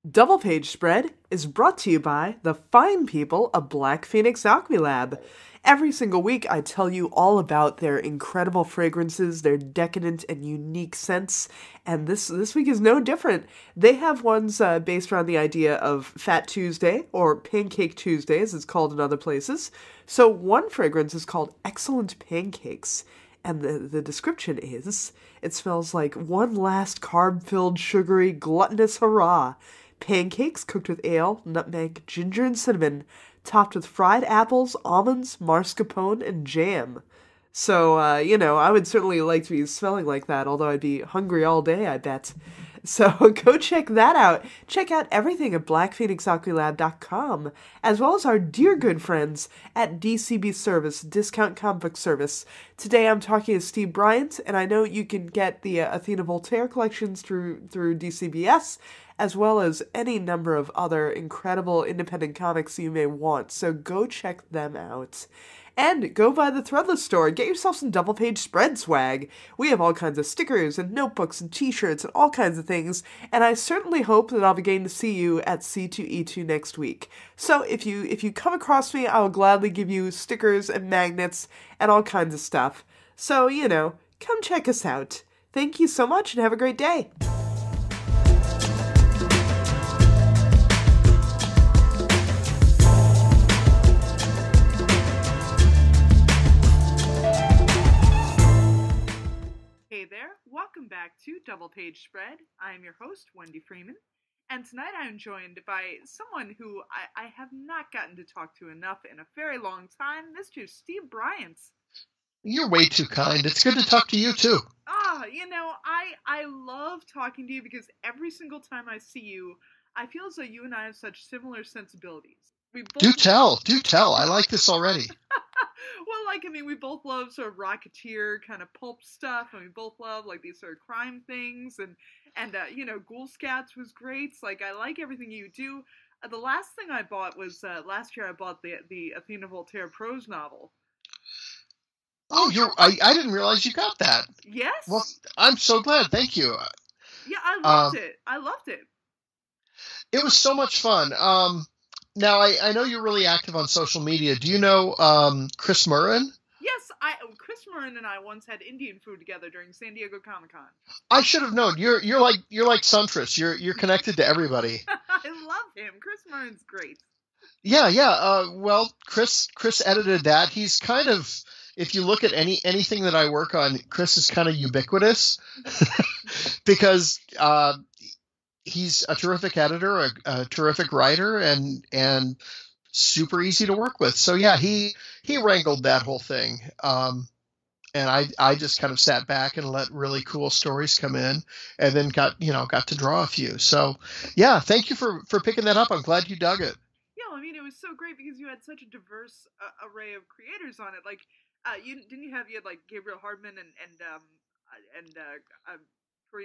Double Page Spread is brought to you by the fine people of Black Phoenix Alchemy Lab. Every single week, I tell you all about their incredible fragrances, their decadent and unique scents, and this week is no different. They have ones based around the idea of Fat Tuesday, or Pancake Tuesday, as it's called in other places. So one fragrance is called Excellent Pancakes, and the description is, it smells like one last carb-filled, sugary, gluttonous hurrah. Pancakes cooked with ale, nutmeg, ginger, and cinnamon, topped with fried apples, almonds, mascarpone, and jam. So, I would certainly like to be smelling like that, although I'd be hungry all day, I bet. So go check that out. Check out everything at blackphoenixalchemylab.com, as well as our dear good friends at DCB Service, Discount Comic Book Service. Today I'm talking to Steve Bryant, and I know you can get the Athena Voltaire collections through DCBS, as well as any number of other incredible independent comics you may want, so go check them out. And go by the Threadless store, get yourself some double page spread swag. We have all kinds of stickers and notebooks and t-shirts and all kinds of things, and I certainly hope that I'll be getting to see you at C2E2 next week. So if you come across me, I will gladly give you stickers and magnets and all kinds of stuff. So, come check us out. Thank you so much and have a great day. Hey there, welcome back to Double Page Spread. I am your host, Wendi Freeman, and tonight I'm joined by someone who I have not gotten to talk to enough in a very long time, Mr. Steve Bryant. You're way too kind. It's good to talk to you, too. I love talking to you because every single time I see you, I feel as though you and I have such similar sensibilities. Do tell. I like this already. Well, we both love sort of Rocketeer kind of pulp stuff, and we both love, these sort of crime things, and Ghoul Scouts was great. I like everything you do. The last thing I bought was, last year I bought the Athena Voltaire prose novel. Oh, I didn't realize you got that. Yes? Well, I'm so glad. Thank you. Yeah, I loved it. It was so much fun. Now, I know you're really active on social media. Do you know Chris Murrin? Yes, Chris Murrin and I once had Indian food together during San Diego Comic-Con. I should have known. You're like Suntress. You're connected to everybody. I love him. Chris Murrin's great. Yeah. Well, Chris edited that. He's kind of, if you look at anything that I work on, Chris is kind of ubiquitous because he's a terrific editor, a terrific writer, and super easy to work with. So yeah, he wrangled that whole thing. And I just kind of sat back and let really cool stories come in, and then got to draw a few. So yeah, thank you for picking that up. I'm glad you dug it. Yeah, it was so great because you had such a diverse array of creators on it. You had Gabriel Hardman and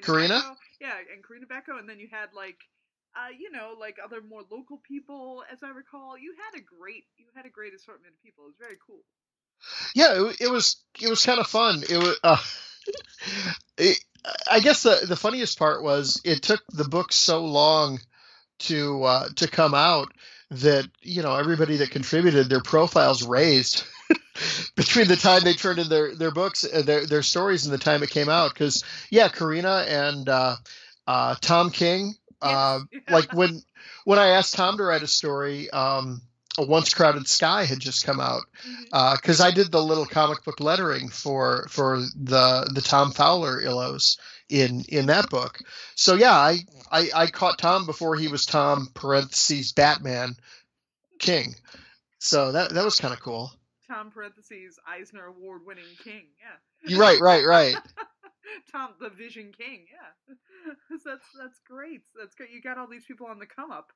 Karina? Becco. Yeah, and Karina Becco, and then you had other more local people, as I recall. You had a great assortment of people. It was very cool. Yeah, it was kind of fun. It was. I guess the funniest part was it took the book so long to come out that everybody that contributed, their profiles raised between the time they turned in their books, their stories, and the time it came out. Because Karina and Tom King, Yes. when I asked Tom to write a story, A Once Crowded Sky had just come out, because I did the little comic book lettering for the Tom Fowler illos in that book. So yeah, I caught Tom before he was Tom parentheses Batman King. So that was kind of cool. Tom parentheses Eisner Award-winning King. Yeah. You're right. Tom the Vision King. Yeah. That's great. That's great. You got all these people on the come up.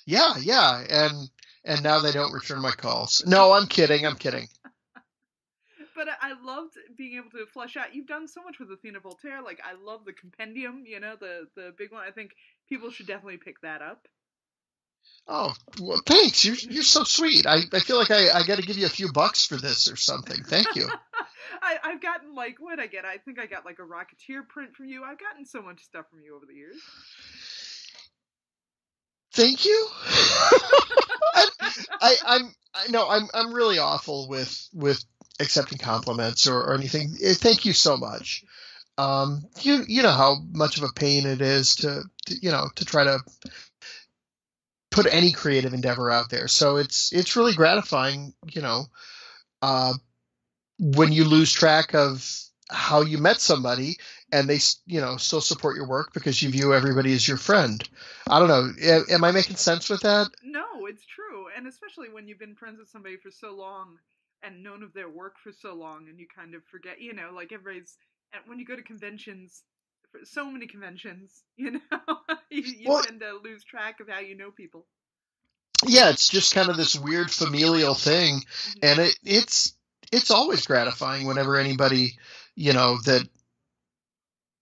Yeah, and now they don't return my calls. No, I'm kidding. But I loved being able to flesh out. You've done so much with Athena Voltaire. I love the compendium, the big one. I think people should definitely pick that up. Oh, well, thanks. You're so sweet. I feel like I got to give you a few bucks for this or something. Thank you. I've gotten what I get. I think I got a Rocketeer print from you. I've gotten so much stuff from you over the years. Thank you. I'm really awful with accepting compliments or anything. Thank you so much. You know how much of a pain it is to try to put any creative endeavor out there. So it's really gratifying, when you lose track of how you met somebody and they, still support your work because you view everybody as your friend. I don't know. Am I making sense with that? No, it's true. And especially when you've been friends with somebody for so long and known of their work for so long, and you kind of forget, like everybody's, and when you go to conventions, so many conventions, you tend to lose track of how you know people. Yeah, it's just kind of this weird familial thing. And it's always gratifying whenever anybody, that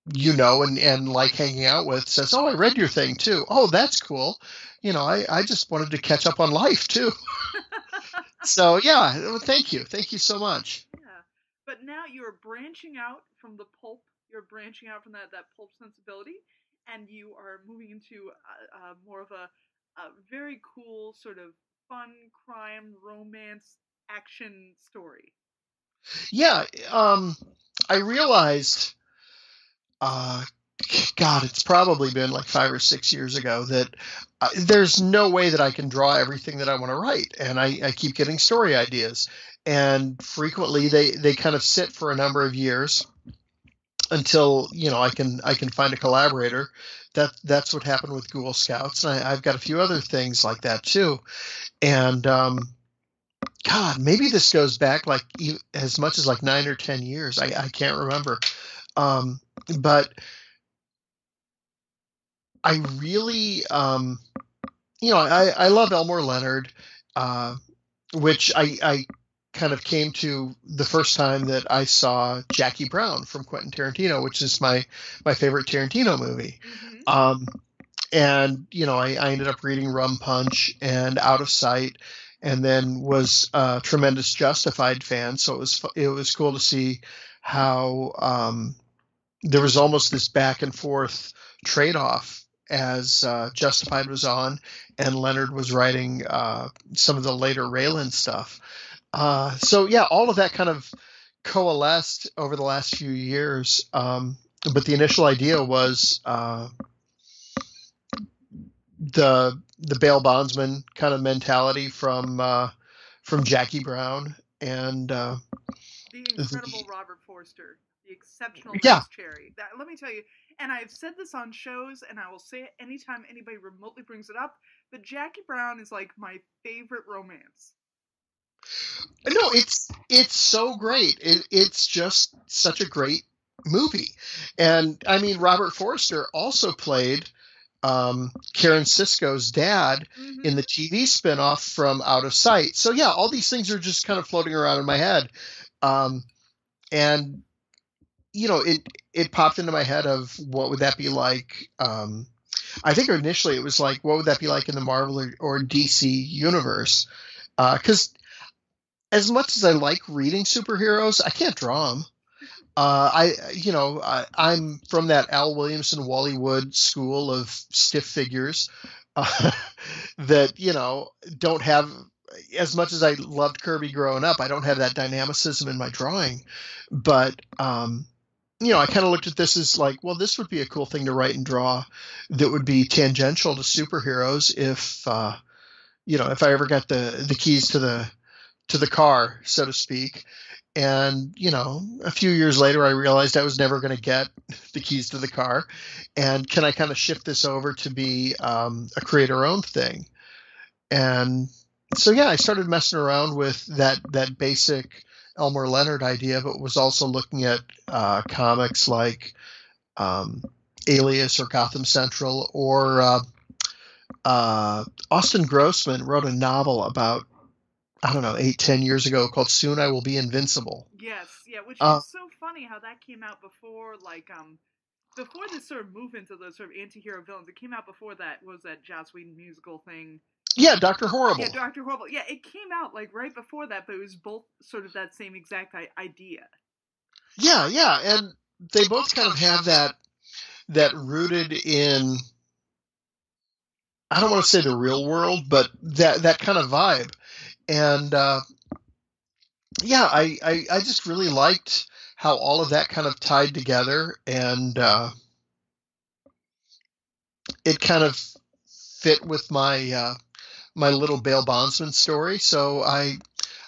and like hanging out with says, "Oh, I read your thing too. Oh, that's cool. I just wanted to catch up on life too." So yeah, thank you so much. Yeah, but now you're branching out from the pulp. You're branching out from that pulp sensibility, and you are moving into more of a very cool sort of fun crime romance action story. Yeah, I realized, God, it's probably been like 5 or 6 years ago that there's no way that I can draw everything that I want to write, and I keep getting story ideas, and frequently they kind of sit for a number of years until I can find a collaborator. That's what happened with Ghoul Scouts, and I've got a few other things like that too, and God, maybe this goes back like as much as like 9 or 10 years. I can't remember. But I really, I love Elmore Leonard, which I kind of came to the first time that I saw Jackie Brown from Quentin Tarantino, which is my favorite Tarantino movie. Mm-hmm. And, I ended up reading Rum Punch and Out of Sight, and then was a tremendous Justified fan. So it was cool to see how there was almost this back and forth trade-off as Justified was on and Leonard was writing some of the later Raylan stuff. So yeah, all of that kind of coalesced over the last few years. But the initial idea was the bail bondsman kind of mentality from Jackie Brown and the incredible Robert Forster, the exceptional Cherry. Let me tell you, and I've said this on shows, and I will say it anytime anybody remotely brings it up, but Jackie Brown is like my favorite romance. No, it's so great. It's just such a great movie. And I mean, Robert Forster also played Karen Sisko's dad in the TV spinoff from Out of Sight. So yeah, all these things are just kind of floating around in my head. And it popped into my head of what would that be like? I think initially it was like, what would that be like in the Marvel or DC universe? 'Cause as much as I like reading superheroes, I can't draw them. I'm from that Al Williamson, Wally Wood school of stiff figures that, don't have, as much as I loved Kirby growing up, I don't have that dynamicism in my drawing. But, I kind of looked at this as like, well, this would be a cool thing to write and draw that would be tangential to superheroes if I ever got the keys to the car, so to speak. And, a few years later, I realized I was never going to get the keys to the car. And can I kind of shift this over to be a creator-owned thing? And so, yeah, I started messing around with that basic Elmore Leonard idea, but was also looking at comics like Alias or Gotham Central, or Austin Grossman wrote a novel about, I don't know, 8-10 years ago called Soon I Will Be Invincible. Yes, yeah, which is so funny how that came out before, like, before this sort of movement of those sort of anti-hero villains. It came out before that, was that Joss Whedon musical thing? Yeah, Dr. Horrible. Yeah, Dr. Horrible. Yeah, it came out, like, right before that, but it was both sort of that same exact idea. Yeah, and they both kind of have that rooted in, I don't want to say the real world, but that kind of vibe. And yeah, I just really liked how all of that kind of tied together, and it kind of fit with my my little bail bondsman story. So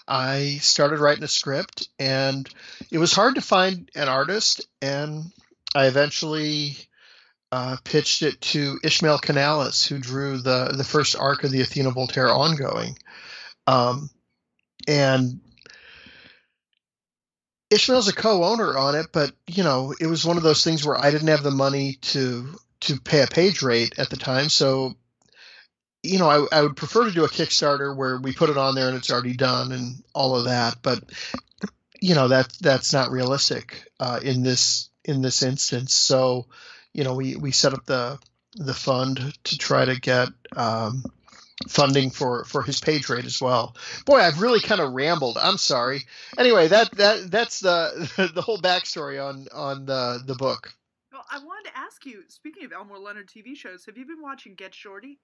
I started writing a script, and it was hard to find an artist, and I eventually pitched it to Ismael Canales, who drew the first arc of the Athena Voltaire ongoing. And Ishmael's a co-owner on it, but it was one of those things where I didn't have the money to pay a page rate at the time. So, I would prefer to do a Kickstarter where we put it on there and it's already done and all of that. But that's not realistic in this instance. So, we set up the fund to try to get funding for his page rate as well. Boy, I've really kind of rambled. I'm sorry. Anyway, that's the the whole backstory on the book. Well, I wanted to ask you, speaking of Elmore Leonard TV shows, have you been watching Get Shorty?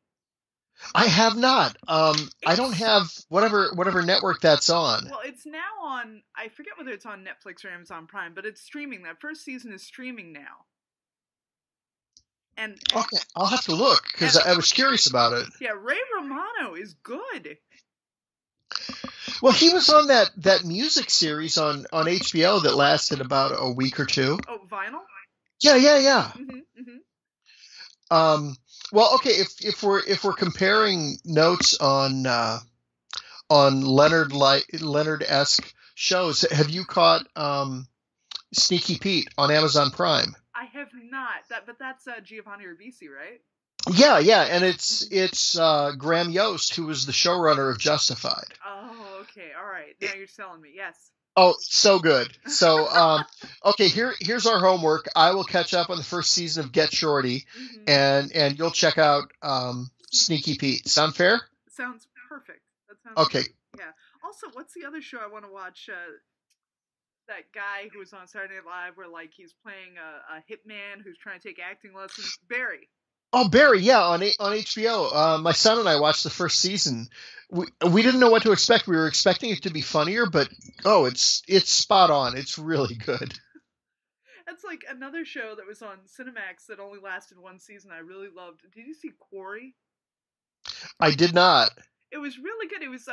I have not. I don't have whatever network that's on. Well, it's now on, I forget whether it's on Netflix or Amazon Prime, but it's streaming. That first season is streaming now. And okay, I'll have to look because I was curious about it. Yeah, Ray Romano is good. Well, he was on that music series on HBO that lasted about a week or two. Oh, Vinyl? Yeah. Mm-hmm, mm-hmm. Well, okay, if we're comparing notes on Leonard-esque shows, have you caught Sneaky Pete on Amazon Prime? I have not. But that's Giovanni Ribisi, right? Yeah, and it's Graham Yost, who was the showrunner of Justified. Oh, okay, all right. Now you're selling me. Yes. Oh, so good. So, okay, here's our homework. I will catch up on the first season of Get Shorty, mm-hmm. and you'll check out Sneaky Pete. Sound fair? Sounds perfect. That sounds okay. Perfect. Yeah. Also, what's the other show I want to watch? That guy who was on Saturday Night Live, where he's playing a hitman who's trying to take acting lessons. Barry. Oh, Barry, yeah, on HBO. My son and I watched the first season. We didn't know what to expect. We were expecting it to be funnier, but it's spot on. It's really good. That's like another show that was on Cinemax that only lasted one season. I really loved. Did you see Quarry? I did not. It was really good. It was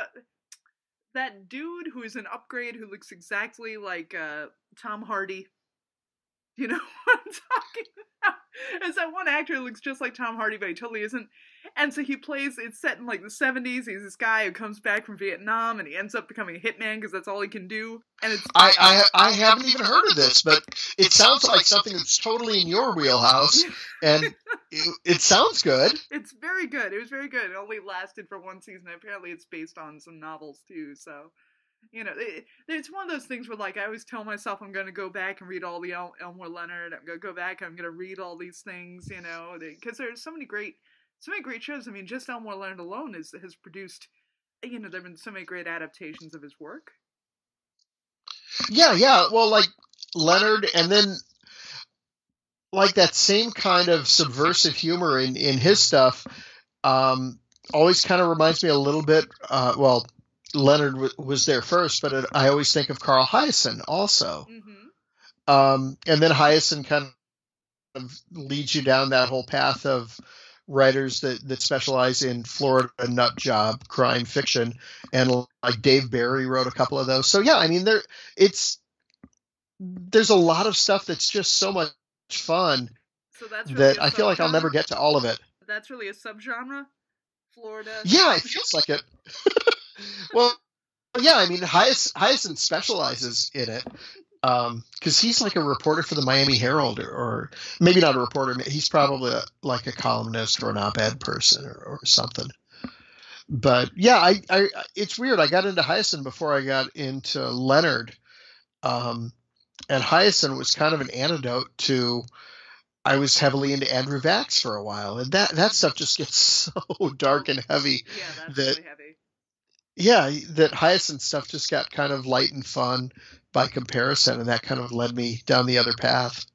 that dude who is an upgrade who looks exactly like Tom Hardy. You know what I'm talking about? It's that one actor who looks just like Tom Hardy, but he totally isn't. And so he plays, it's set in the 70s. He's this guy who comes back from Vietnam and he ends up becoming a hitman because that's all he can do. And it's I haven't even heard of this, but it sounds like something that's totally in your wheelhouse. And it sounds good. It's very good. It was very good. It only lasted for one season. Apparently it's based on some novels too, so... it's one of those things where, I always tell myself I'm going to go back and read all the Elmore Leonard. I'm going to go back and I'm going to read all these things, because there's so many great shows. I mean, just Elmore Leonard alone has produced, there have been so many great adaptations of his work. Yeah. Well, Leonard, and then, that same kind of subversive humor in his stuff always kind of reminds me a little bit, Leonard was there first, but I always think of Carl Hiaasen also. Mm-hmm. And then Hiaasen kind of leads you down that whole path of writers that specialize in Florida nut job crime fiction, and Dave Barry wrote a couple of those. So yeah, I mean there's a lot of stuff that's just so much fun that I feel like I'll never get to all of it. That's really a subgenre, Florida. Yeah, it feels like it. Well, yeah, I mean, Hiaasen specializes in it because he's a reporter for the Miami Herald, or maybe not a reporter. He's probably a columnist or an op-ed person or something. But yeah, it's weird. I got into Hiaasen before I got into Leonard, and Hiaasen was kind of an antidote to. I was heavily into Andrew Vax for a while, and that stuff just gets so dark and heavy. Yeah, that's really heavy. Yeah, that Hiaasen stuff just got kind of light and fun by comparison, and that kind of led me down the other path.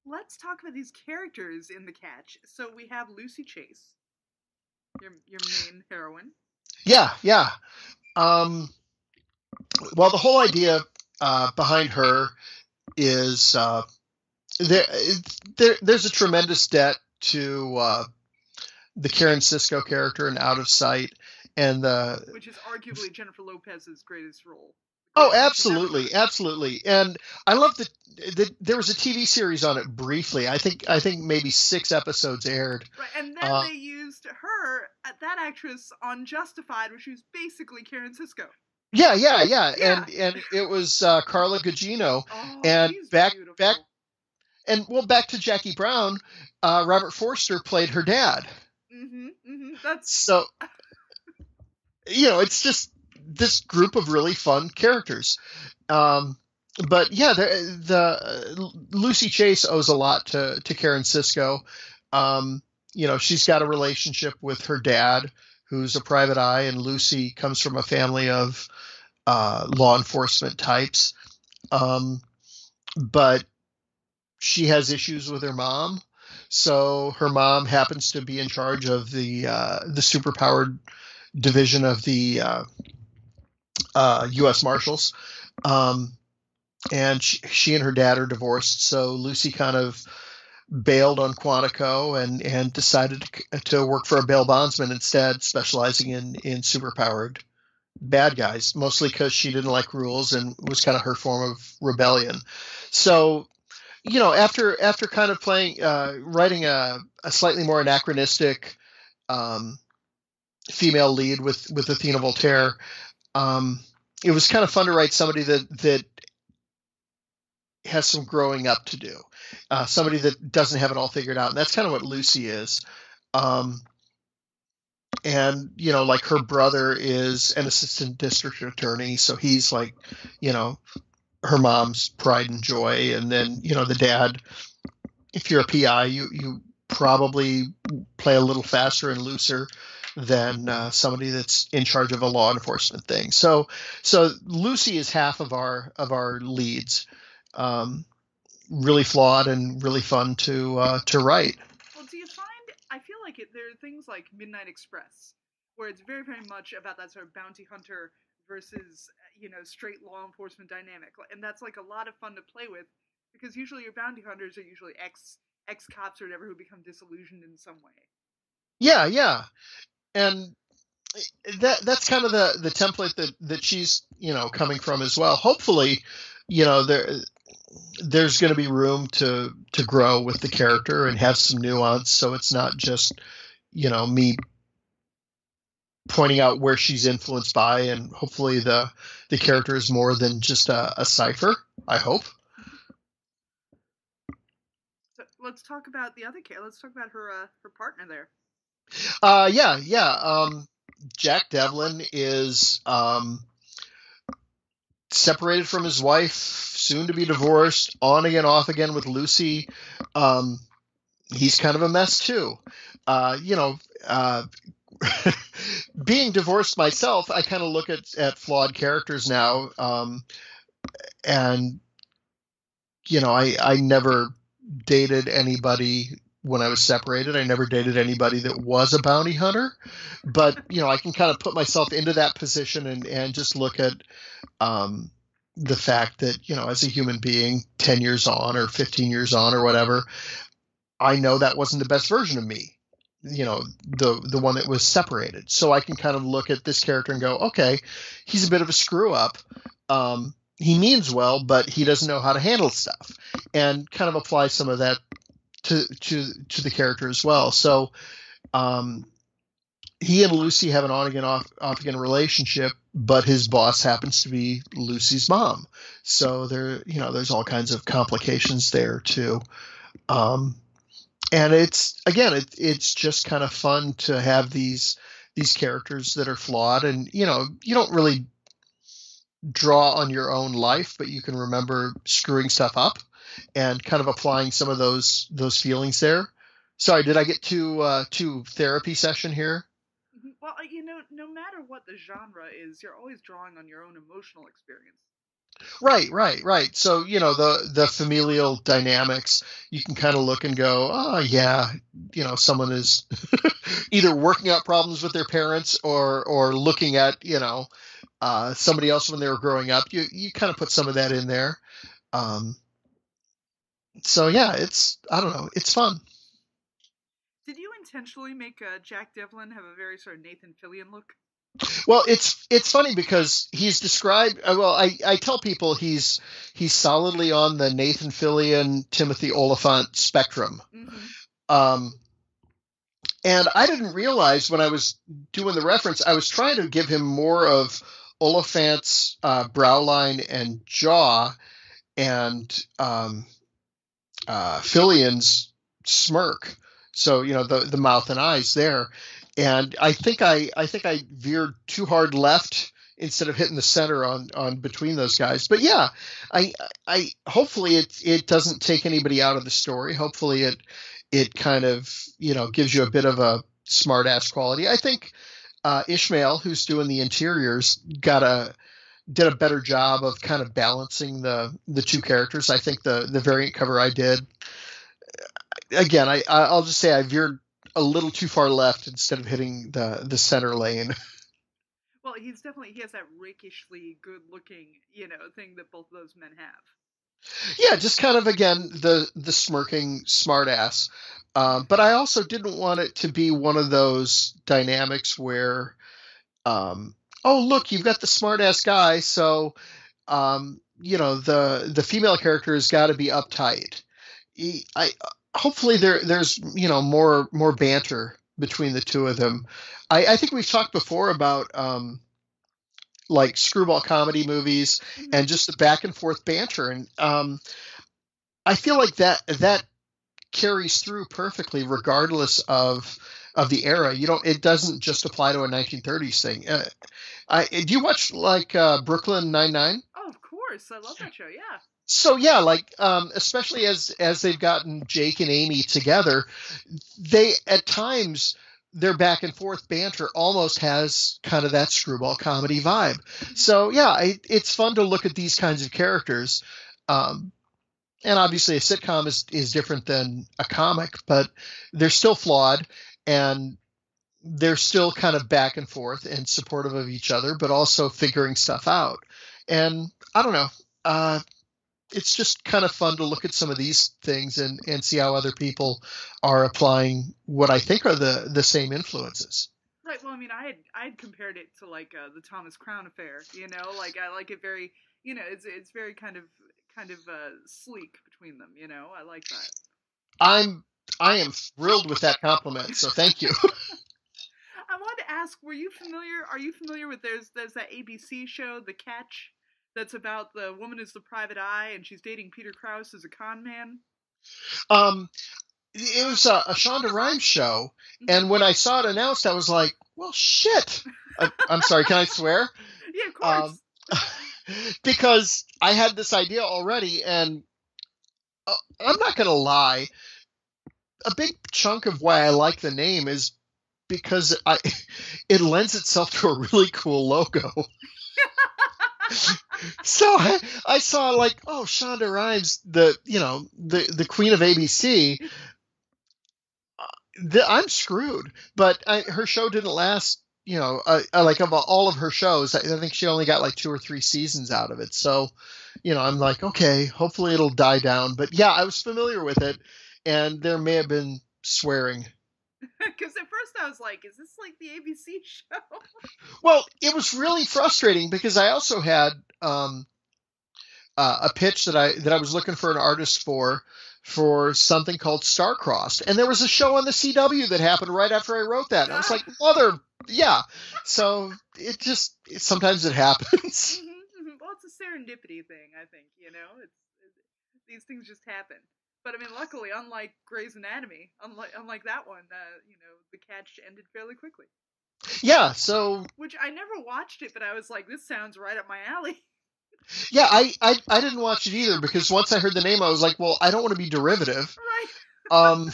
Let's talk about these characters in The Catch. So we have Lucy Chase. your main heroine. Yeah. Well, the whole idea behind her is there's a tremendous debt to the Karen Sisko character in Out of Sight, and which is arguably Jennifer Lopez's greatest role. Oh, absolutely. And I love that there was a TV series on it briefly. I think maybe 6 episodes aired. Right, and then they used her, that actress, on Justified, which was basically Karen Sisko. Yeah. And it was Carla Gugino. Oh, and she's back beautiful. back to Jackie Brown, Robert Forster played her dad. That's so. It's just this group of really fun characters. But yeah, the Lucy Chase owes a lot to Karen Sisko. She's got a relationship with her dad, who's a private eye, and Lucy comes from a family of law enforcement types. But she has issues with her mom. So her mom happens to be in charge of the superpowered division of the U.S. Marshals, and she and her dad are divorced. So Lucy kind of bailed on Quantico and decided to work for a bail bondsman instead, specializing in superpowered bad guys, mostly because she didn't like rules and it was kind of her form of rebellion. So, after kind of writing a slightly more anachronistic female lead with Athena Voltaire, it was kind of fun to write somebody that has some growing up to do, somebody that doesn't have it all figured out, and that's kind of what Lucy is. And like her brother is an assistant district attorney, so he's like, her mom's pride and joy, and then the dad. If you're a PI, you probably play a little faster and looser than somebody that's in charge of a law enforcement thing. So Lucy is half of our leads. Really flawed and really fun to write. Well, do you find? I feel like there are things like Midnight Express, where it's very, very much about that sort of bounty hunter versus straight law enforcement dynamic, and that's like a lot of fun to play with, because usually your bounty hunters are usually ex cops or whatever who become disillusioned in some way. Yeah. And that's kind of the template that she's coming from as well. Hopefully, there's going to be room to grow with the character and have some nuance, so it's not just me pointing out where she's influenced by, and hopefully the character is more than just a cipher. I hope. So let's talk about the other character. Let's talk about her partner there. Yeah. Jack Devlin is separated from his wife, soon to be divorced, on again, off again with Lucy. He's kind of a mess too. Being divorced myself, I kind of look at flawed characters now. And I never dated anybody when I was separated. I never dated anybody that was a bounty hunter, but I can kind of put myself into that position and just look at the fact that as a human being, 10 years on or 15 years on or whatever, I know that wasn't the best version of me, the one that was separated. So I can kind of look at this character and go, okay, he's a bit of a screw up. He means well, but he doesn't know how to handle stuff, and kind of apply some of that to the character as well. So he and Lucy have an on again, off again relationship, but his boss happens to be Lucy's mom. So there's all kinds of complications there too. And it's just kind of fun to have these characters that are flawed, and you don't really draw on your own life, but you can remember screwing stuff up and kind of applying some of those feelings there. Sorry, did I get to therapy session here? Well, no matter what the genre is, you're always drawing on your own emotional experience. Right. So, the familial dynamics, you can kind of look and go, oh, yeah, someone is either working out problems with their parents or looking at, somebody else when they were growing up. You kind of put some of that in there. Um, so, yeah, I don't know, it's fun. Did you intentionally make Jack Devlin have a very sort of Nathan Fillion look? Well, it's funny because he's described. Well, I tell people he's solidly on the Nathan Fillion, Timothy Olyphant spectrum. Mm-hmm. And I didn't realize when I was doing the reference, I was trying to give him more of Olyphant's brow line and jaw, and Fillion's smirk. So the mouth and eyes there. And I think I veered too hard left instead of hitting the center on between those guys. But yeah, I hopefully it doesn't take anybody out of the story. Hopefully it kind of gives you a bit of a smart ass quality. I think Ismael, who's doing the interiors, did a better job of kind of balancing the two characters. I think the variant cover I did, again, I'll just say I veered a little too far left instead of hitting the center lane. Well, he has that rakishly good looking, thing that both of those men have. Yeah, just kind of, again, the smirking smartass. But I also didn't want it to be one of those dynamics where, oh, look, you've got the smartass guy, so the female character has got to be uptight. Hopefully there's more banter between the two of them. I think we've talked before about like screwball comedy movies and just the back and forth banter, and I feel like that carries through perfectly regardless of the era. It doesn't just apply to a 1930s thing. Do you watch like Brooklyn Nine-Nine? Oh, of course, I love that show. Yeah. So yeah, like especially as they've gotten Jake and Amy together, they at times their back and forth banter almost has kind of that screwball comedy vibe. So yeah, it's fun to look at these kinds of characters. And obviously a sitcom is different than a comic, but they're still flawed and they're still kind of back and forth and supportive of each other, but also figuring stuff out. And I don't know, it's just kind of fun to look at some of these things and see how other people are applying what I think are the same influences. Right. Well, I mean, I had compared it to like the Thomas Crown Affair. Like I like it very. It's very kind of sleek between them. I like that. I am thrilled with that compliment. So thank you. I wanted to ask, are you familiar with there's that ABC show, The Catch? That's about the woman who's the private eye, and she's dating Peter Krause as a con man. It was a Shonda Rhimes show, and when I saw it announced, I was like, "Well, shit." I'm sorry, can I swear? Yeah, of course. Because I had this idea already, and I'm not gonna lie. A big chunk of why I like the name is because it lends itself to a really cool logo. So I saw like, oh, Shonda Rhimes, the queen of ABC. I'm screwed. But her show didn't last. Like of all of her shows, I think she only got like 2 or 3 seasons out of it. So, I'm like, okay, hopefully it'll die down. But yeah, I was familiar with it, and there may have been swearing. Because at first I was like, is this like the ABC show? Well, it was really frustrating because I also had a pitch that I was looking for an artist for something called Star-Crossed. And there was a show on the CW that happened right after I wrote that. And I was like, yeah. So sometimes it happens. Well, it's a serendipity thing, I think, these things just happen. But I mean, luckily, unlike Grey's Anatomy, unlike that one, The Catch ended fairly quickly. Yeah, so... Which I never watched it, but I was like, this sounds right up my alley. Yeah, I didn't watch it either, because once I heard the name, I was like, well, I don't want to be derivative. Right.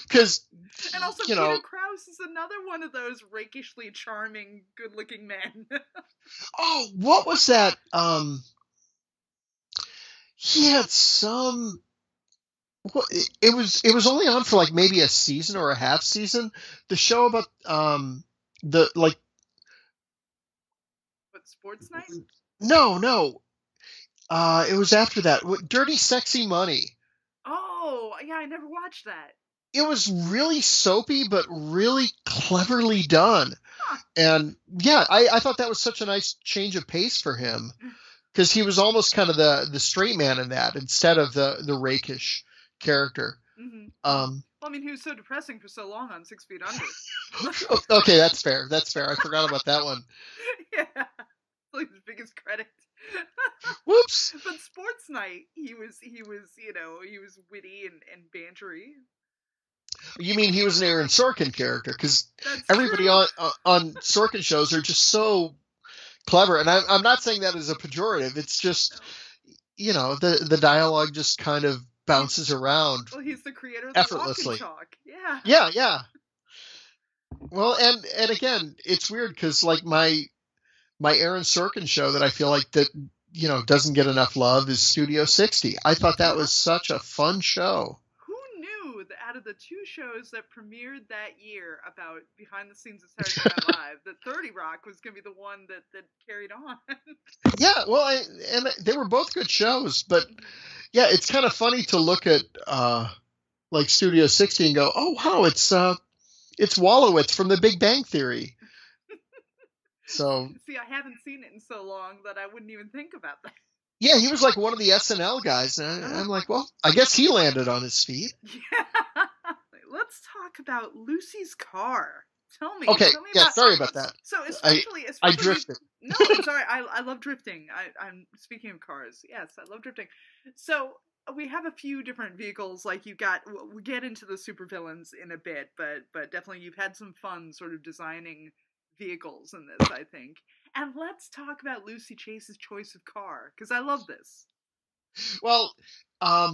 Because, and also Peter Krause is another one of those rakishly charming, good-looking men. Oh, what was that? he had some. Well, it was only on for like maybe a season or a half season. The show about the like What, Sports Night? no it was after that. Dirty Sexy Money. Oh, yeah, I never watched that. It was really soapy but really cleverly done. Huh. And yeah, I thought that was such a nice change of pace for him because he was almost kind of the straight man in that instead of the rakish character. Mm-hmm. Um, Well, I mean, he was so depressing for so long on 6 Feet Under. okay, that's fair. That's fair. I forgot about that one. Yeah, it's like his biggest credit. Whoops. But Sports Night, he was witty and bantery. You mean he was an Aaron Sorkin character? Because That's everybody true. on Sorkin shows are just so clever, and I'm not saying that as a pejorative. It's just the dialogue just kind of bounces around Well, he's the creator of the effortlessly. Walk and Chalk. Yeah, yeah. Well, and again, it's weird because like my Aaron Sorkin show that I feel like that doesn't get enough love is Studio 60. I thought that was such a fun show. Who knew that out of the 2 shows that premiered that year about behind the scenes of Saturday Night Live, that 30 Rock was going to be the one that carried on? Yeah, well, and they were both good shows, but yeah, it's kind of funny to look at like Studio 60 and go, oh wow, it's Wolowitz from The Big Bang Theory. So see, I haven't seen it in so long that I wouldn't even think about that. yeah, he was like one of the SNL guys, and I'm like, well, I guess he landed on his feet. Yeah. Let's talk about Lucy's car. Tell me. Okay, Tell me yeah, sorry about that. So especially I drifted. No, it's all right. I love drifting. I'm speaking of cars. Yes, I love drifting. So we have a few different vehicles. Like we'll get into the supervillains in a bit, but definitely you've had some fun sort of designing vehicles in this, I think. And let's talk about Lucy Chase's choice of car, because I love this. Well, I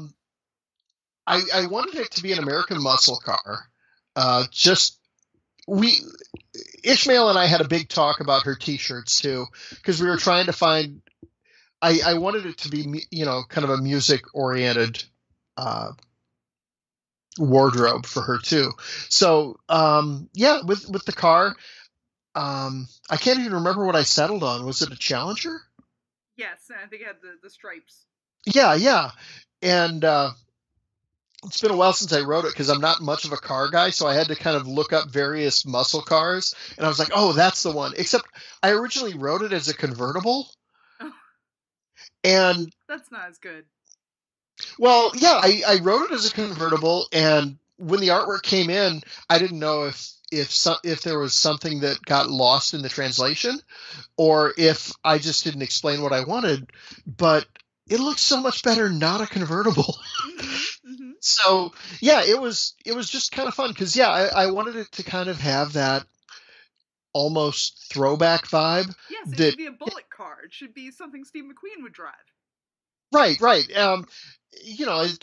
wanted it to be an American muscle car. Ishmael and I had a big talk about her T-shirts too, because we were trying to find. I wanted it to be kind of a music-oriented wardrobe for her too. So yeah, with the car. I can't even remember what I settled on. Was it a Challenger? Yes, I think it had the stripes. Yeah. And it's been a while since I wrote it because I'm not much of a car guy, so I had to kind of look up various muscle cars, and I was like, oh, that's the one. Except I originally wrote it as a convertible. Oh, and that's not as good. Well, yeah, I wrote it as a convertible, and when the artwork came in, I didn't know if there was something that got lost in the translation, or if I just didn't explain what I wanted. But it looks so much better not a convertible. Mm-hmm. So yeah, it was just kind of fun because yeah, I wanted it to kind of have that almost throwback vibe. Yes, it should be a bullet car. It should be something Steve McQueen would drive. Right.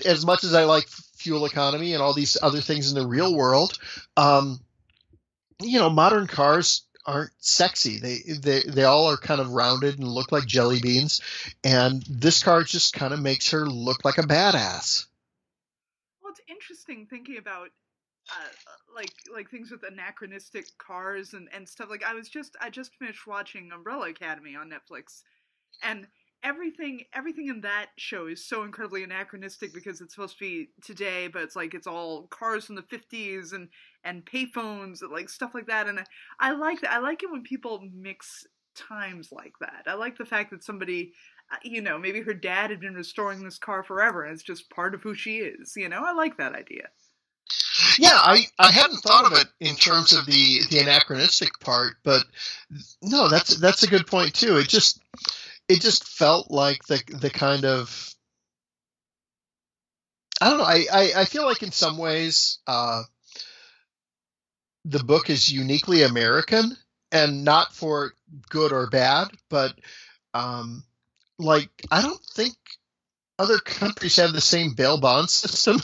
As much as I like fuel economy and all these other things in the real world, modern cars aren't sexy. They all are kind of rounded and look like jelly beans, and this car just kind of makes her look like a badass. Well, it's interesting thinking about like things with anachronistic cars and stuff. Like I just finished watching Umbrella Academy on Netflix, and everything in that show is so incredibly anachronistic because it's supposed to be today, but it's all cars from the 50s and payphones and like stuff like that. And I like that. I like it when people mix times like that. I like the fact that somebody, maybe her dad had been restoring this car forever and it's just part of who she is. I like that idea. Yeah, I hadn't thought of it in terms of the anachronistic part, but no, that's a good point too. It just felt like the kind of, I don't know. I feel like in some ways the book is uniquely American, and not for good or bad, but like I don't think other countries have the same bail bond system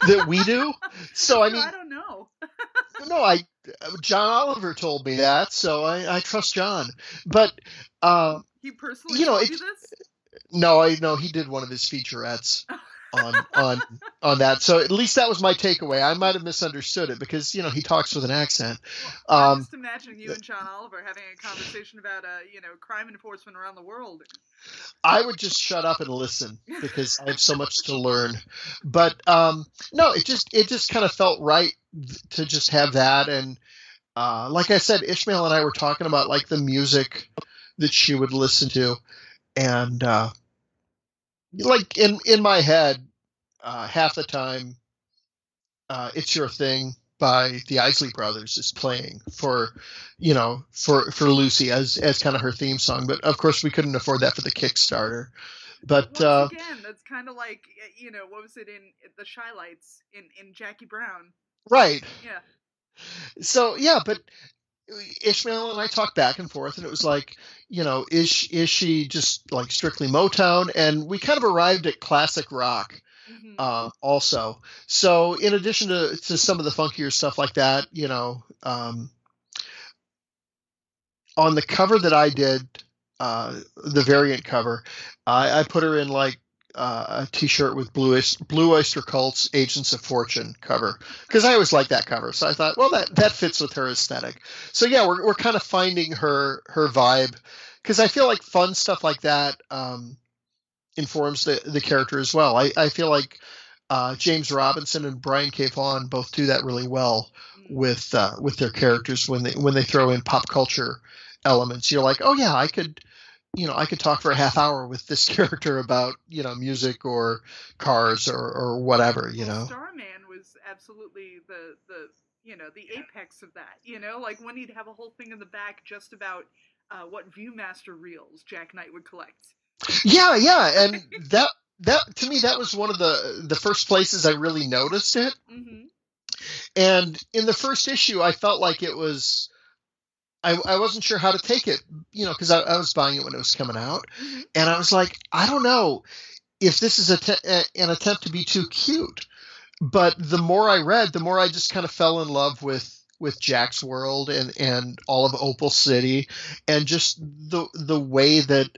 that we do. So I mean, I don't know. No, John Oliver told me that, so I trust John. But he personally told you this? No, I know he did one of his featurettes on that. So at least that was my takeaway. I might have misunderstood it because he talks with an accent. Well, I'm just imagining you and John Oliver having a conversation about crime enforcement around the world. I would just shut up and listen because I have so much to learn. But no, it just kind of felt right to just have that. And like I said, Ismael and I were talking about like the music that she would listen to, and like in my head, half the time, "It's Your Thing" by the Isley Brothers is playing for Lucy as kind of her theme song. But of course, we couldn't afford that for the Kickstarter. But once again, that's kind of like what was it in the Shy Lights in Jackie Brown? Right. Yeah. So yeah, but Ismael and I talked back and forth, and it was like, is she just like strictly Motown? And we kind of arrived at classic rock. Also. So in addition to some of the funkier stuff like that, on the cover that I did, the variant cover, I put her in like a t-shirt with Blue Oyster Cult's Agents of Fortune cover, because I always liked that cover. So I thought, well, that fits with her aesthetic. So yeah, we're kind of finding her vibe, because I feel like fun stuff like that informs the character as well. I feel like James Robinson and Brian K. Vaughan both do that really well with their characters when they throw in pop culture elements. You're like, oh yeah, I could talk for a half hour with this character about music or cars or whatever. Starman was absolutely the apex of that. Like when he'd have a whole thing in the back just about what Viewmaster reels Jack Knight would collect. Yeah, and that to me, that was one of the first places I really noticed it. Mm-hmm. And in the first issue, I felt like it was, I wasn't sure how to take it, because I was buying it when it was coming out. Mm-hmm. And I was like, I don't know if this is an attempt to be too cute. But the more I read, the more I just kind of fell in love with Jack's world and all of Opal City, and just the way that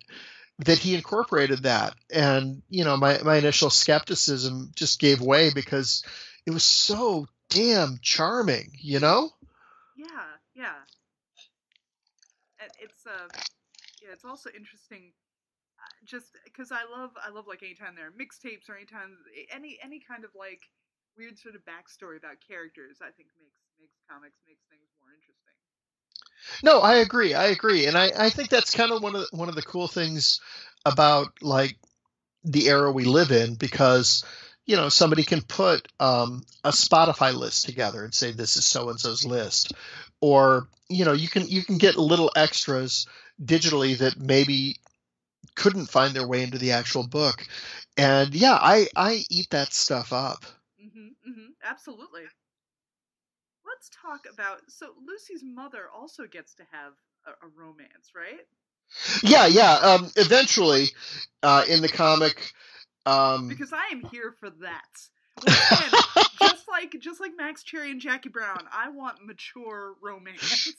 he incorporated that. And my initial skepticism just gave way because it was so damn charming. Yeah. And it's also interesting, just because I love like anytime there are mixtapes or anytime any kind of like weird sort of backstory about characters, I think makes things more interesting. No, I agree. And I think that's kind of one of the cool things about like the era we live in, because somebody can put a Spotify list together and say this is so and so's list, or you can get little extras digitally that maybe couldn't find their way into the actual book. And yeah, I eat that stuff up. Absolutely. Let's talk about, so Lucy's mother also gets to have a romance, right? Yeah. Eventually, in the comic, because I am here for that. Again, just like Max Cherry and Jackie Brown, I want mature romance.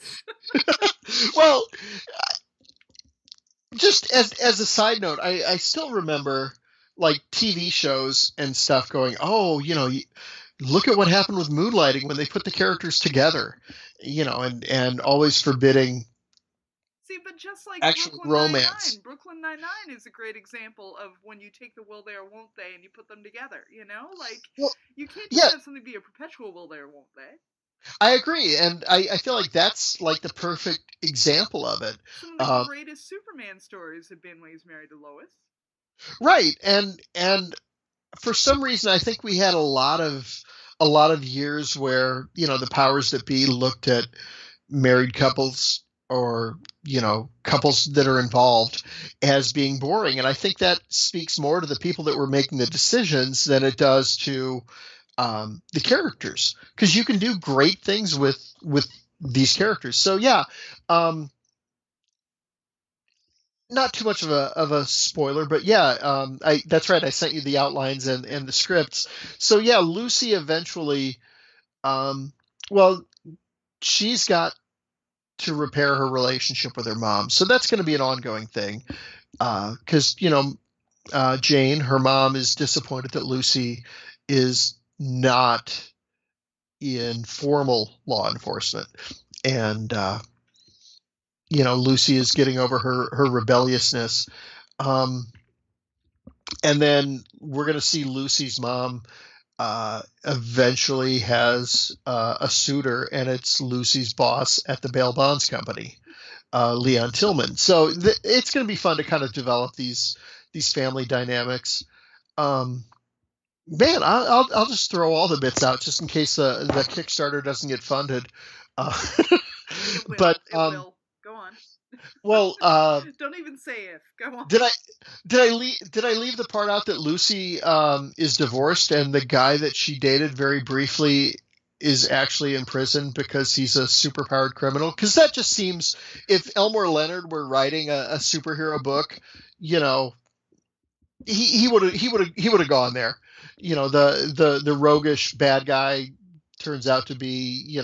Well, just as a side note, I still remember like TV shows and stuff going, oh, look at what happened with Moonlighting when they put the characters together, and always forbidding. See, but just like actual romance. Brooklyn Nine-Nine is a great example of when you take the will they or won't they and you put them together, you can't just have something be a perpetual will they or won't they. I agree, and I feel like that's like the perfect example of it. Some of the greatest Superman stories have been when he's married to Lois. Right, and for some reason I think we had a lot of years where the powers that be looked at married couples or couples that are involved as being boring, and I think that speaks more to the people that were making the decisions than it does to the characters, because you can do great things with these characters. So yeah, not too much of a spoiler, but yeah, that's right. I sent you the outlines and the scripts. So yeah, Lucy eventually, she's got to repair her relationship with her mom. So that's going to be an ongoing thing. Cause Jane, her mom, is disappointed that Lucy is not in formal law enforcement. And, Lucy is getting over her rebelliousness. And then we're going to see Lucy's mom eventually has a suitor, and it's Lucy's boss at the bail bonds company, Leon Tillman. So it's going to be fun to kind of develop these family dynamics. Man, I'll just throw all the bits out just in case the Kickstarter doesn't get funded. It will. But it will. Go on. Well, don't even say if. Go on. Did I leave the part out that Lucy is divorced and the guy that she dated very briefly is actually in prison because he's a superpowered criminal? Because that just seems, if Elmore Leonard were writing a superhero book, he would have gone there. The roguish bad guy turns out to be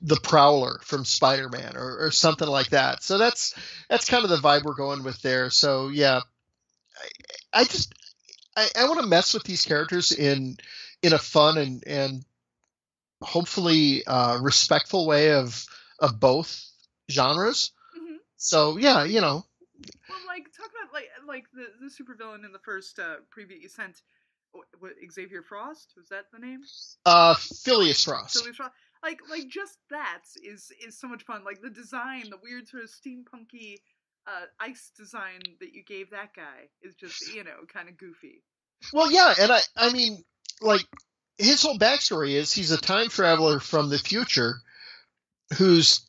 the Prowler from Spider-Man or something like that. So that's kind of the vibe we're going with there. So yeah, I want to mess with these characters in a fun and hopefully respectful way of both genres. Mm-hmm. So yeah, Well, like talk about like the supervillain in the first preview you sent. What, Xavier Frost, was that the name? Phileas Frost. Phileas Frost. Like just that is so much fun. Like the design, the weird sort of steampunky ice design that you gave that guy is just kind of goofy. Well, yeah, and I mean, like, his whole backstory is he's a time traveler from the future who's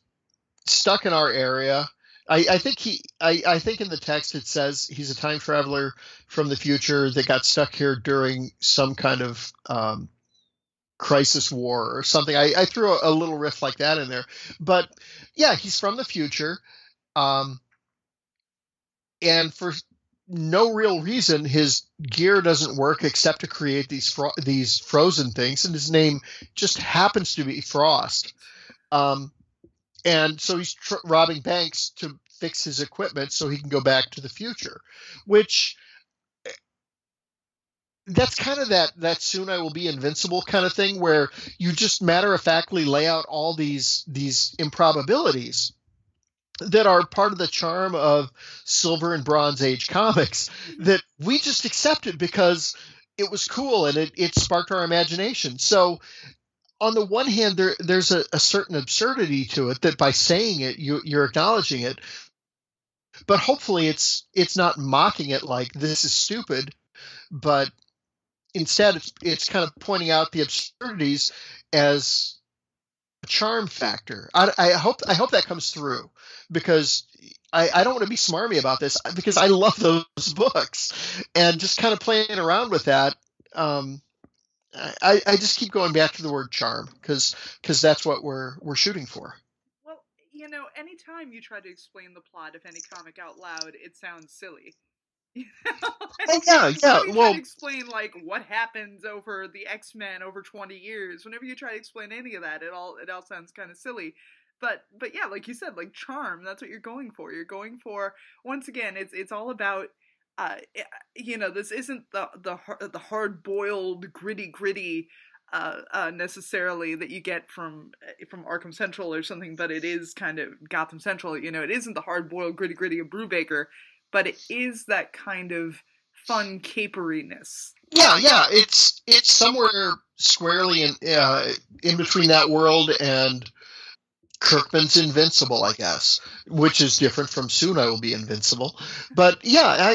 stuck in our area. I think in the text it says he's a time traveler from the future that got stuck here during some kind of crisis war or something. I threw a little riff like that in there, but yeah, he's from the future, and for no real reason his gear doesn't work except to create these frozen things, and his name just happens to be Frost. And so he's robbing banks to fix his equipment so he can go back to the future, which that's kind of that soon I will be invincible kind of thing, where you just matter-of-factly lay out all these improbabilities that are part of the charm of Silver and Bronze Age comics that we just accepted because it was cool and it sparked our imagination. So on the one hand, there's a certain absurdity to it that by saying it, you're acknowledging it, but hopefully it's not mocking it like this is stupid, but instead it's kind of pointing out the absurdities as a charm factor. I hope that comes through, because I don't want to be smarmy about this, because I love those books, and just kind of playing around with that. I just keep going back to the word charm because that's what we're shooting for. Well, anytime you try to explain the plot of any comic out loud, it sounds silly. Yeah. Well, to explain like what happens over the X-Men over 20 years. Whenever you try to explain any of that, it all sounds kind of silly. But yeah, like you said, like charm. That's what you're going for. You're going for, once again, it's all about. This isn't the hard-boiled, gritty necessarily that you get from Arkham Central or something, but it is kind of Gotham Central. It isn't the hard-boiled, gritty of Brubaker, but it is that kind of fun caperiness. Yeah, it's somewhere squarely in between that world and Kirkman's Invincible, I guess, which is different from Soon I Will Be Invincible. But yeah,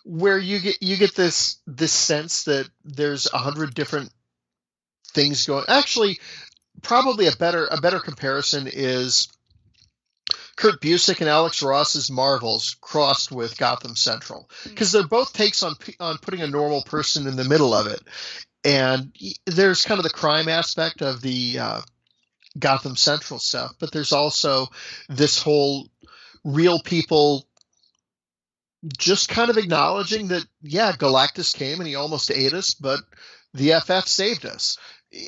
where you get this sense that there's 100 different things going. Actually, probably a better comparison is Kurt Busiek and Alex Ross's Marvels crossed with Gotham Central, because they're both takes on putting a normal person in the middle of it, and there's kind of the crime aspect of the Gotham Central stuff, but there's also this whole real people just kind of acknowledging that, yeah, Galactus came and he almost ate us, but the FF saved us.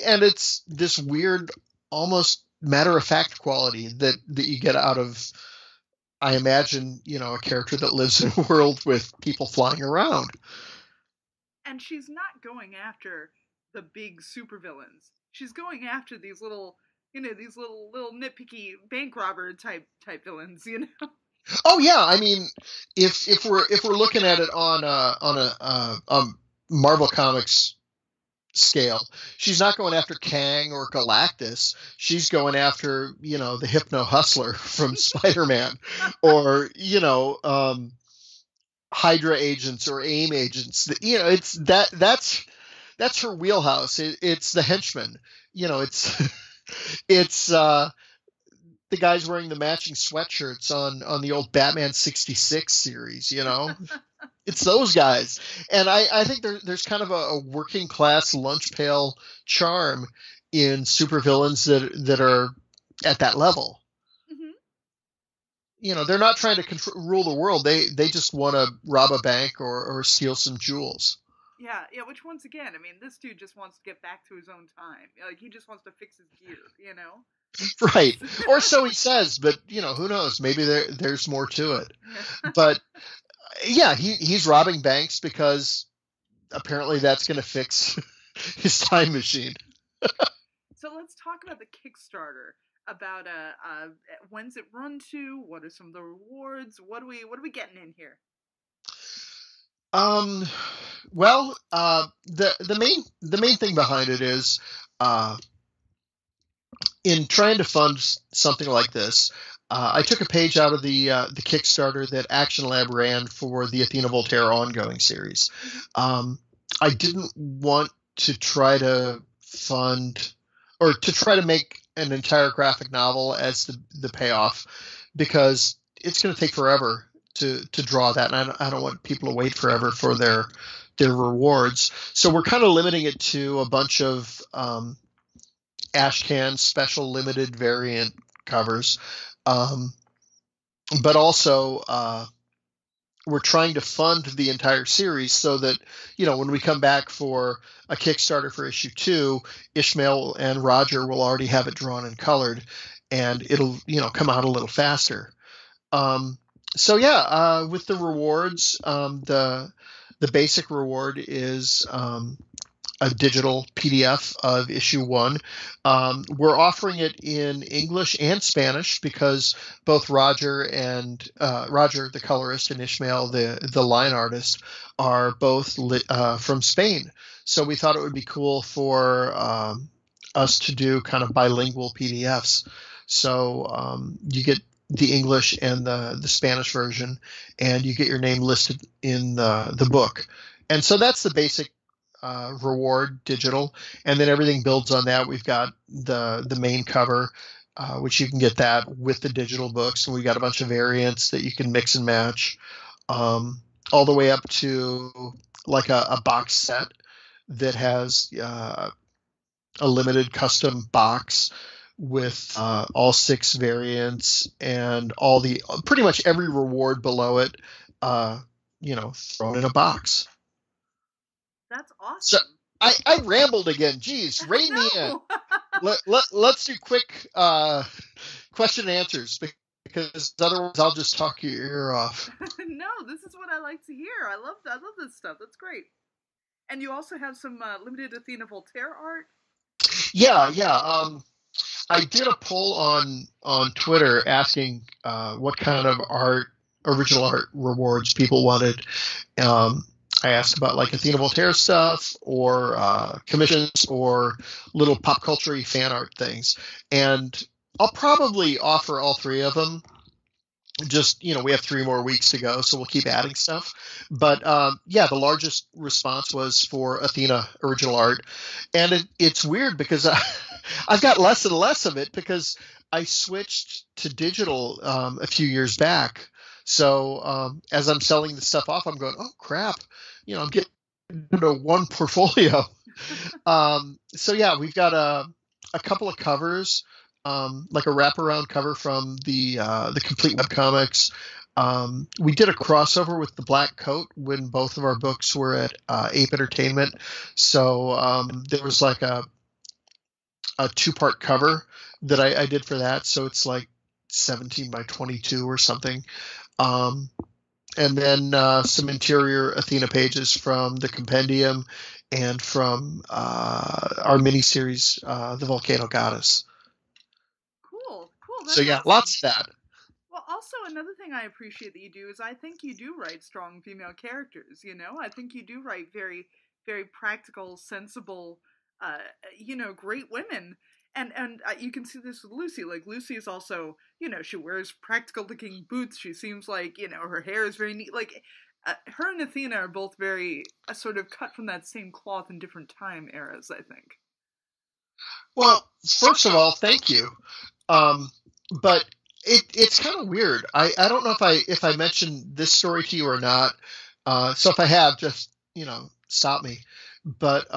And it's this weird, almost matter-of-fact quality that you get out of I imagine, a character that lives in a world with people flying around. And she's not going after the big supervillains. She's going after these little, these little nitpicky bank robber type villains, Oh yeah, I mean, if we're looking at it on a Marvel Comics scale, she's not going after Kang or Galactus. She's going after the Hypno Hustler from Spider-Man, or Hydra agents or AIM agents. It's that's her wheelhouse. It's the henchman. It's the guys wearing the matching sweatshirts on the old Batman 66 series, It's those guys. And I think there's kind of a working class lunch pail charm in supervillains that are at that level. Mm-hmm. They're not trying to rule the world. They just want to rob a bank or steal some jewels. Yeah, which once again, I mean, this dude just wants to get back to his own time. Like, he just wants to fix his gear, Right. Or so he says, but who knows? Maybe there's more to it. But yeah, he's robbing banks because apparently that's going to fix his time machine. So let's talk about the Kickstarter. About when's it run to? What are some of the rewards? What are we getting in here? Well, the main thing behind it is in trying to fund something like this, I took a page out of the Kickstarter that Action Lab ran for the Athena Voltaire ongoing series. I didn't want to try to fund or to try to make an entire graphic novel as the payoff, because it's going to take forever to draw that, and I don't want people to wait forever for their rewards. So we're kind of limiting it to a bunch of Ashcan special limited variant covers, but also we're trying to fund the entire series so that when we come back for a Kickstarter for issue 2, Ismael and Roger will already have it drawn and colored, and it'll come out a little faster. So yeah, with the rewards, the basic reward is a digital PDF of issue 1. We're offering it in English and Spanish because both Roger the colorist, and Ismael the line artist are both from Spain. So we thought it would be cool for us to do kind of bilingual PDFs. So you get the English and the Spanish version, and you get your name listed in the book. And so that's the basic reward, digital, and then everything builds on that. We've got the main cover, which you can get that with the digital books, and we got a bunch of variants that you can mix and match, all the way up to like a box set that has a limited custom box with all 6 variants and all the pretty much every reward below it, thrown in a box. That's awesome. So I rambled again. Jeez, rein me in. Let's do quick question and answers, because otherwise I'll just talk your ear off. No, this is what I like to hear. I love this stuff. That's great. And you also have some limited Athena Voltaire art. Yeah. I did a poll on Twitter asking what kind of original art rewards people wanted. I asked about like Athena Voltaire stuff, or commissions, or little pop culture-y fan art things. And I'll probably offer all 3 of them. Just, we have 3 more weeks to go, so we'll keep adding stuff. But the largest response was for Athena original art. And it's weird because I've got less and less of it because I switched to digital a few years back. So as I'm selling the stuff off, I'm going, oh crap, I'm getting into one portfolio. So yeah, we've got a couple of covers, like a wraparound cover from the Complete Webcomics. We did a crossover with the Black Coat when both of our books were at Ape Entertainment. So there was like a 2-part cover that I did for that. So it's like 17 by 22 or something. And then some interior Athena pages from the compendium and from our miniseries, The Volcano Goddess. Cool. That's so yeah, awesome. lots of that. Well, also another thing I appreciate that you do is I think you do write strong female characters. I think you do write very, very practical, sensible, great women. And you can see this with Lucy. Like, Lucy is also, she wears practical looking boots. She seems like, her hair is very neat. Like, her and Athena are both very sort of cut from that same cloth in different time eras, I think. Well, first of all, thank you. But it's kind of weird. I don't know if I mentioned this story to you or not. So if I have, just, stop me. But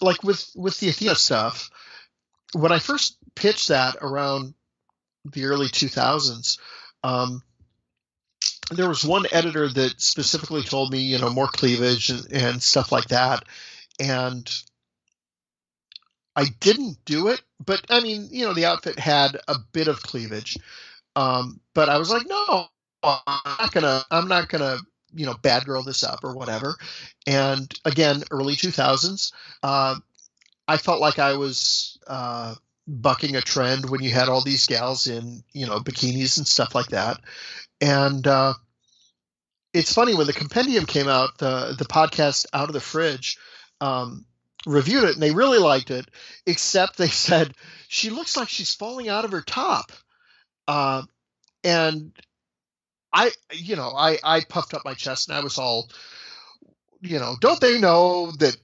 like with the Athena stuff, when I first pitched that around the early 2000s, there was one editor that specifically told me, more cleavage and stuff like that. And I didn't do it, but I mean, the outfit had a bit of cleavage. But I was like, no, I'm not gonna, bad girl this up or whatever. And again, early 2000s, I felt like I was bucking a trend when you had all these gals in, bikinis and stuff like that. And it's funny, when the compendium came out, the podcast Out of the Fridge reviewed it, and they really liked it, except they said she looks like she's falling out of her top. And I puffed up my chest, and I was all, don't they know that,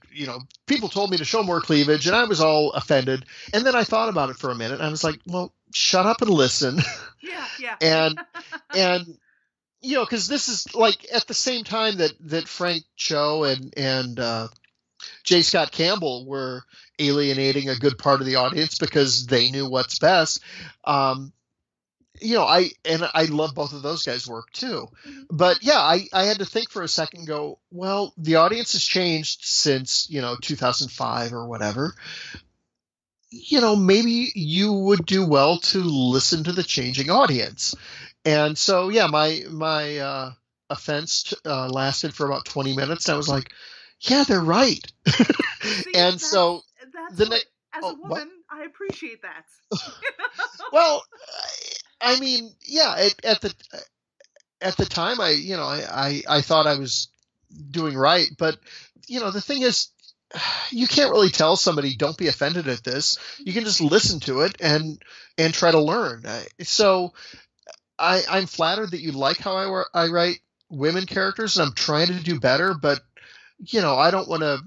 people told me to show more cleavage, and I was all offended. And then I thought about it for a minute, and I was like, well, shut up and listen. Yeah. and because this is like at the same time that Frank Cho and J. Scott Campbell were alienating a good part of the audience because they knew what's best. I love both of those guys' work too. Mm-hmm. But yeah, I had to think for a second and go, well, the audience has changed since, 2005 or whatever. Maybe you would do well to listen to the changing audience. And so, yeah, my offense lasted for about 20 minutes. And I was like, yeah, they're right. See, and so as a woman, what? I appreciate that. Well, I mean, yeah, at the time, I thought I was doing right, but the thing is, you can't really tell somebody, don't be offended at this. You can just listen to it and try to learn. So I'm flattered that you like how I write women characters, and I'm trying to do better, but I don't want to.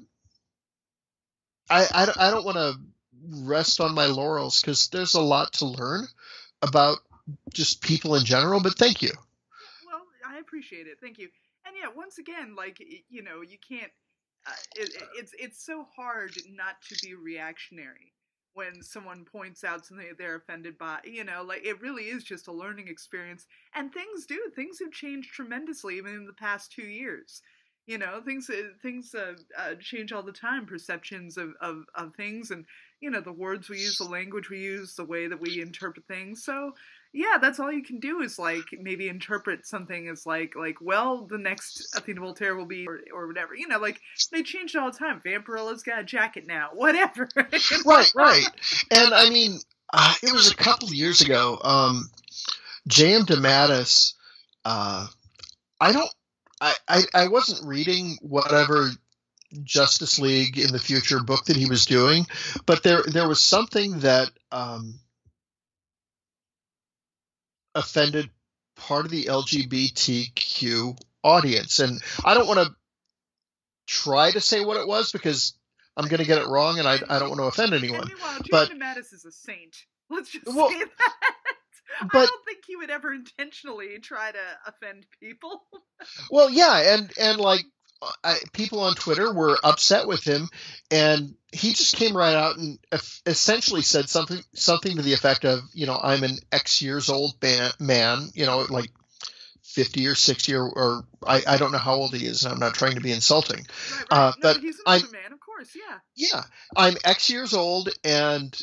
I don't want to rest on my laurels, because there's a lot to learn about just people in general. But thank you. Well, I appreciate it. Thank you. And yeah, once again, like, you can't. It's so hard not to be reactionary when someone points out something that they're offended by. Like, it really is just a learning experience. And things have changed tremendously even in the past 2 years. Things change all the time. Perceptions of things, and the words we use, the language we use, the way that we interpret things. So yeah, that's all you can do, is like maybe interpret something as like well, the next Athena Voltaire will be, or whatever. Like, they change it all the time. Vampirilla's got a jacket now, whatever. Right. And I mean, it was a couple of years ago. J.M. DeMatteis. I wasn't reading whatever Justice League in the Future book that he was doing, but there was something that offended part of the LGBTQ audience, and I don't want to try to say what it was, because I'm going to get it wrong, and I don't want to offend anyone. And meanwhile, but J.M. DeMatteis is a saint. Let's just say that. But I don't think he would ever intentionally try to offend people. Well, yeah, and like, people on Twitter were upset with him, and he just came right out and essentially said something to the effect of, I'm an X years old man, like 50 or 60 or I don't know how old he is, and I'm not trying to be insulting. Right. But he's an older man, of course, yeah. Yeah, I'm X years old, and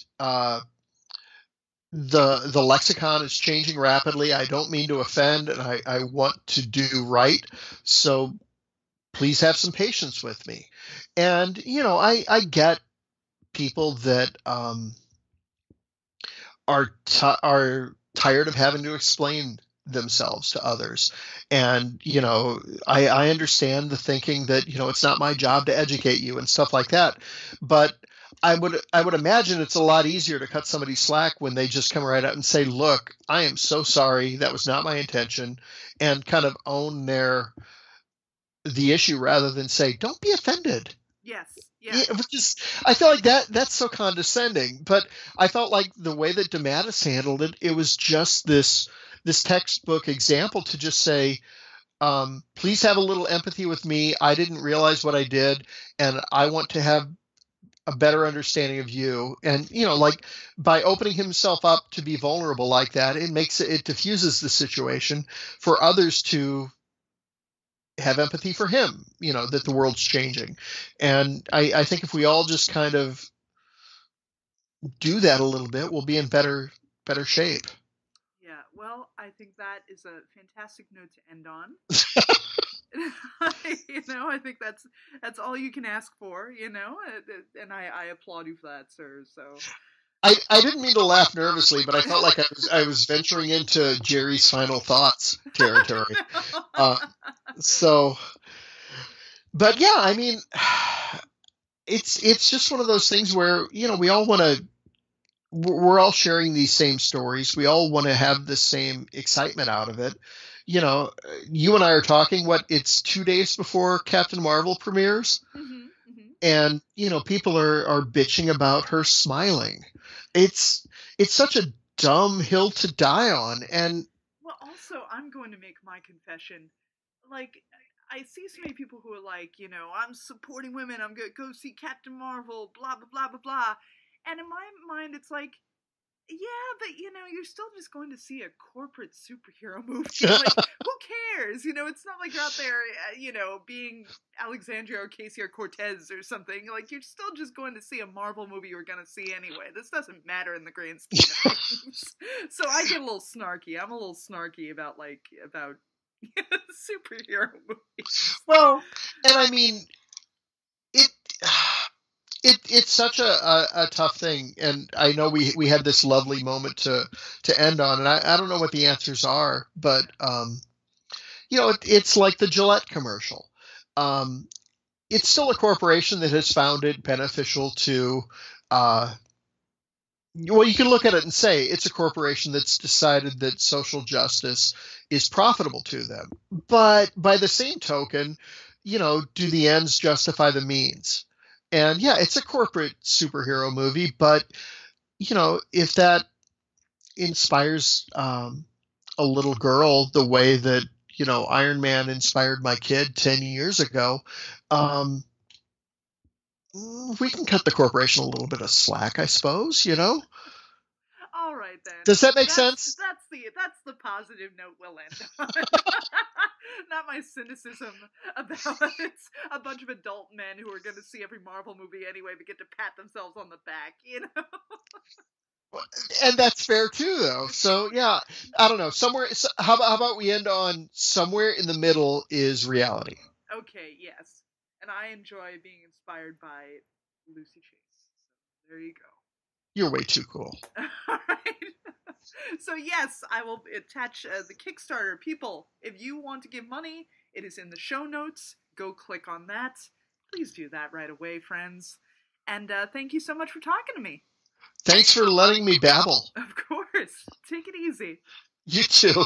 the lexicon is changing rapidly. I don't mean to offend, and I want to do right. So please have some patience with me. And, I get people that are tired of having to explain themselves to others. And, I understand the thinking that, it's not my job to educate you and stuff like that. But I would imagine it's a lot easier to cut somebody slack when they just come right out and say, look, I am so sorry. That was not my intention, and kind of own the issue rather than say, don't be offended. Yes. Yeah. I feel like that's so condescending, but I felt like the way that DeMatteis handled it, it was just this textbook example to just say, please have a little empathy with me. I didn't realize what I did, and I want to have a better understanding of you. And, like by opening himself up to be vulnerable like that, it diffuses the situation for others to have empathy for him, that the world's changing. And I think if we all just kind of do that a little bit, we'll be in better shape. Yeah, well, I think that is a fantastic note to end on. I think that's all you can ask for, and I applaud you for that, sir. So I didn't mean to laugh nervously, but I felt like I was venturing into Jerry's final thoughts territory. But yeah, I mean, it's just one of those things where, we're all sharing these same stories. We all want to have the same excitement out of it. You and I are talking, it's 2 days before Captain Marvel premieres. Mm-hmm, mm-hmm. And, people are bitching about her smiling. It's such a dumb hill to die on. And well, also, I'm going to make my confession. Like, I see so many people who are like, I'm supporting women. I'm going to go see Captain Marvel, blah, blah, blah, blah, blah. And in my mind, it's like, yeah, but, you're still just going to see a corporate superhero movie. Like, who cares? It's not like you're out there, being Alexandria Ocasio-Cortez or something. Like, you're still just going to see a Marvel movie you're going to see anyway. This doesn't matter in the grand scheme of things. So I get a little snarky. I'm a little snarky about superhero movies. Well, and I mean, it's such a tough thing, and I know we had this lovely moment to end on, and I don't know what the answers are, but it's like the Gillette commercial. It's still a corporation that has found it beneficial to. Well, you can look at it and say it's a corporation that's decided that social justice is profitable to them. But by the same token, do the ends justify the means? And yeah, it's a corporate superhero movie, but if that inspires a little girl the way that Iron Man inspired my kid 10 years ago, we can cut the corporation a little bit of slack, I suppose. All right then. Does that make sense? That's the positive note we'll end on. Not my cynicism about it's a bunch of adult men who are going to see every Marvel movie anyway, but get to pat themselves on the back, And that's fair too, though. So yeah, I don't know. How about we end on somewhere in the middle is reality? Okay, yes. And I enjoy being inspired by Lucy Chase. So there you go. You're way too cool. All right. So yes, I will attach the Kickstarter. People, if you want to give money, it is in the show notes. Go click on that. Please do that right away, friends. And thank you so much for talking to me. Thanks for letting me babble. Of course. Take it easy. You too.